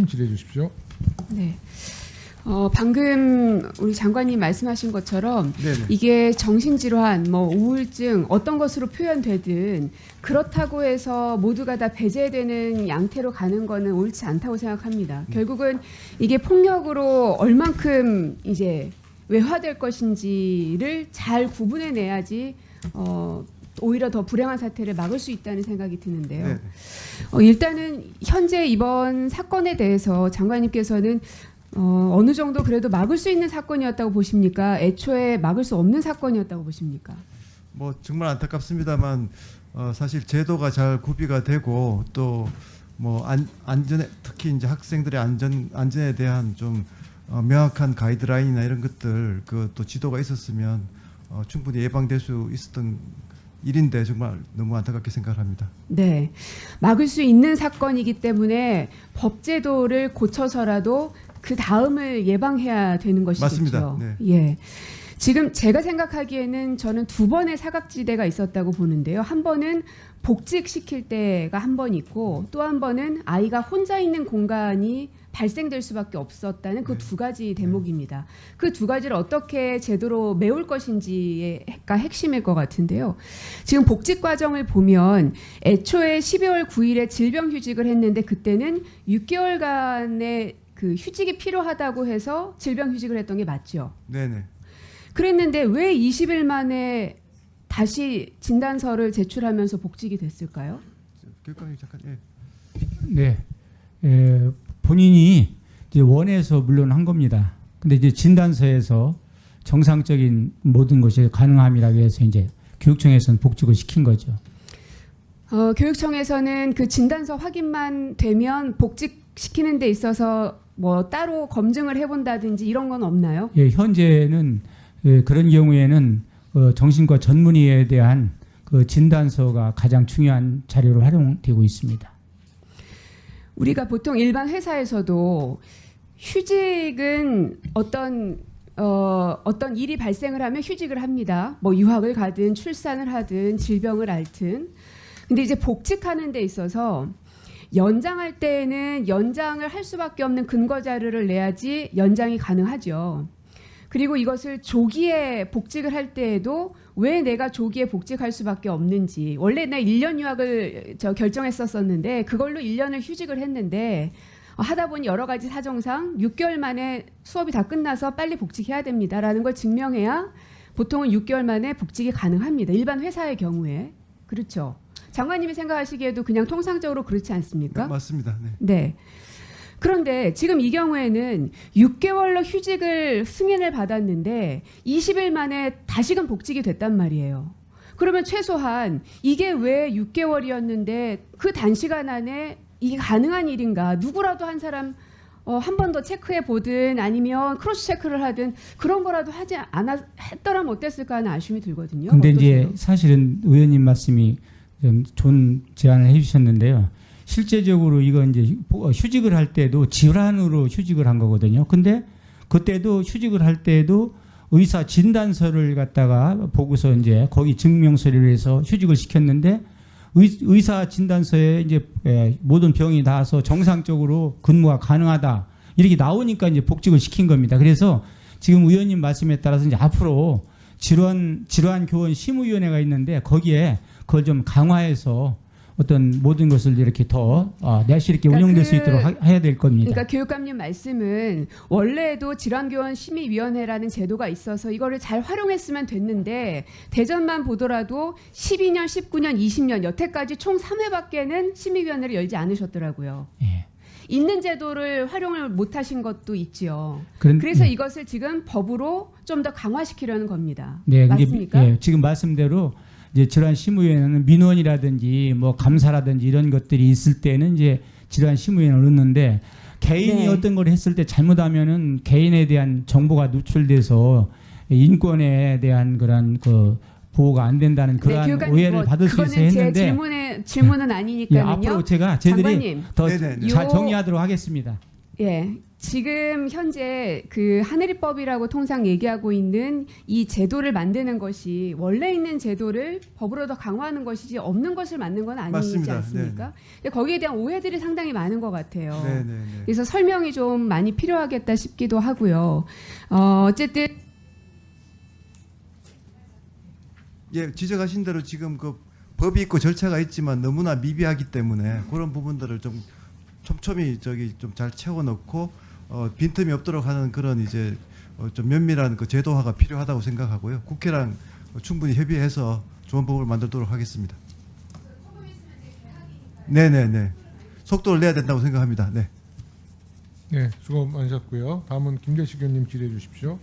질의해 주십시오. 네. 방금 우리 장관님 말씀하신 것처럼 네네. 이게 정신질환, 뭐 우울증 어떤 것으로 표현되든 그렇다고 해서 모두가 다 배제되는 양태로 가는 거는 옳지 않다고 생각합니다. 결국은 이게 폭력으로 얼만큼 이제 외화될 것인지를 잘 구분해내야지 오히려 더 불행한 사태를 막을 수 있다는 생각이 드는데요. 네. 일단은 현재 이번 사건에 대해서 장관님께서는 어느 정도 그래도 막을 수 있는 사건이었다고 보십니까? 애초에 막을 수 없는 사건이었다고 보십니까? 뭐 정말 안타깝습니다만 사실 제도가 잘 구비가 되고 또 뭐 안전에 특히 이제 학생들의 안전에 대한 좀 명확한 가이드라인이나 이런 것들 그 또 지도가 있었으면 충분히 예방될 수 있었던 일인데 정말 너무 안타깝게 생각합니다. 네, 막을 수 있는 사건이기 때문에 법제도를 고쳐서라도 그 다음을 예방해야 되는 것이겠죠. 맞습니다. 네. 예. 지금 제가 생각하기에는 저는 두 번의 사각지대가 있었다고 보는데요. 한 번은 복직시킬 때가 한 번 있고 또 한 번은 아이가 혼자 있는 공간이 발생될 수밖에 없었다는 그 두 가지 대목입니다. 그 두 가지를 어떻게 제도로 메울 것인지가 핵심일 것 같은데요. 지금 복직 과정을 보면 애초에 12월 9일에 질병휴직을 했는데 그때는 6개월간의 그 휴직이 필요하다고 해서 질병휴직을 했던 게 맞죠. 네네. 그랬는데 왜 20일 만에 다시 진단서를 제출하면서 복직이 됐을까요? 교육감님 잠깐. 예. 네, 본인이 이제 원해서 물론 한 겁니다. 근데 이제 진단서에서 정상적인 모든 것이 가능함이라고 해서 이제 교육청에서는 복직을 시킨 거죠. 교육청에서는 그 진단서 확인만 되면 복직시키는 데 있어서 뭐 따로 검증을 해본다든지 이런 건 없나요? 예, 현재는 그런 경우에는 정신과 전문의에 대한 그 진단서가 가장 중요한 자료로 활용되고 있습니다. 우리가 보통 일반 회사에서도 휴직은 어떤 일이 발생을 하면 휴직을 합니다. 뭐 유학을 가든 출산을 하든 질병을 앓든. 근데 이제 복직하는 데 있어서 연장할 때에는 연장을 할 수밖에 없는 근거 자료를 내야지 연장이 가능하죠. 그리고 이것을 조기에 복직을 할 때에도 왜 내가 조기에 복직할 수밖에 없는지, 원래 나 1년 유학을 결정했었는데 그걸로 1년을 휴직을 했는데 하다 보니 여러 가지 사정상 6개월 만에 수업이 다 끝나서 빨리 복직해야 됩니다라는 걸 증명해야 보통은 6개월 만에 복직이 가능합니다. 일반 회사의 경우에. 그렇죠. 장관님이 생각하시기에도 그냥 통상적으로 그렇지 않습니까? 맞습니다. 네. 네. 그런데 지금 이 경우에는 6개월로 휴직을 승인을 받았는데 20일 만에 다시금 복직이 됐단 말이에요. 그러면 최소한 이게 왜 6개월이었는데 그 단시간 안에 이게 가능한 일인가? 누구라도 한 사람 한 번 더 체크해 보든 아니면 크로스 체크를 하든 그런 거라도 하지 않았 했더라면 어땠을까 하는 아쉬움이 들거든요. 근데 어떠세요? 이제 사실은 의원님 말씀이 좀 좋은 제안을 해주셨는데요. 실제적으로 이건 이제 휴직을 할 때도 질환으로 휴직을 한 거거든요. 근데 그때도 휴직을 할 때도 의사 진단서를 갖다가 보고서 이제 거기 증명서를 해서 휴직을 시켰는데 의사 진단서에 이제 모든 병이 나와서 정상적으로 근무가 가능하다 이렇게 나오니까 이제 복직을 시킨 겁니다. 그래서 지금 의원님 말씀에 따라서 이제 앞으로 질환 교원 심의위원회가 있는데 거기에 그걸 좀 강화해서 어떤 모든 것을 이렇게 더 내실 있게 운영될 수 있도록 해야 될 겁니다. 그러니까 교육감님 말씀은 원래도 질환교원 심의위원회라는 제도가 있어서 이거를 잘 활용했으면 됐는데 대전만 보더라도 12년, 19년, 20년 여태까지 총 3회밖에는 심의위원회를 열지 않으셨더라고요. 예. 있는 제도를 활용을 못하신 것도 있지요. 그래서 그래서 이것을 지금 법으로 좀 더 강화시키려는 겁니다. 네, 맞습니까? 예, 지금 말씀대로 이제 질환 심의위원회는 민원이라든지 뭐 감사라든지 이런 것들이 있을 때는 이제 질환 심의위원회를 넣는데 개인이 네. 어떤 걸 했을 때 잘못하면은 개인에 대한 정보가 노출돼서 인권에 대한 그런 그 보호가 안 된다는 그러한 교육감님, 오해를 받을 수 있어 그거는 제 했는데 질문은 예, 아니니까요. 앞으로 제가 저희들이 장관님, 더 네네네. 잘 요- 정리하도록 하겠습니다. 예. 지금 현재 그 하늘이법이라고 통상 얘기하고 있는 이 제도를 만드는 것이 원래 있는 제도를 법으로 더 강화하는 것이지 없는 것을 만든 건 아니지 맞습니다. 않습니까? 근데 거기에 대한 오해들이 상당히 많은 것 같아요. 네네네. 그래서 설명이 좀 많이 필요하겠다 싶기도 하고요. 어쨌든 예, 지적하신 대로 지금 그 법이 있고 절차가 있지만 너무나 미비하기 때문에 그런 부분들을 좀 촘촘히 저기 좀 잘 채워 넣고 빈틈이 없도록 하는 그런 이제 좀 면밀한 그 제도화가 필요하다고 생각하고요. 국회랑 충분히 협의해서 좋은 법을 만들도록 하겠습니다. 네네네. 속도를 내야 된다고 생각합니다. 네. 네, 수고 많으셨고요. 다음은 김대식 의원님 질의해 주십시오.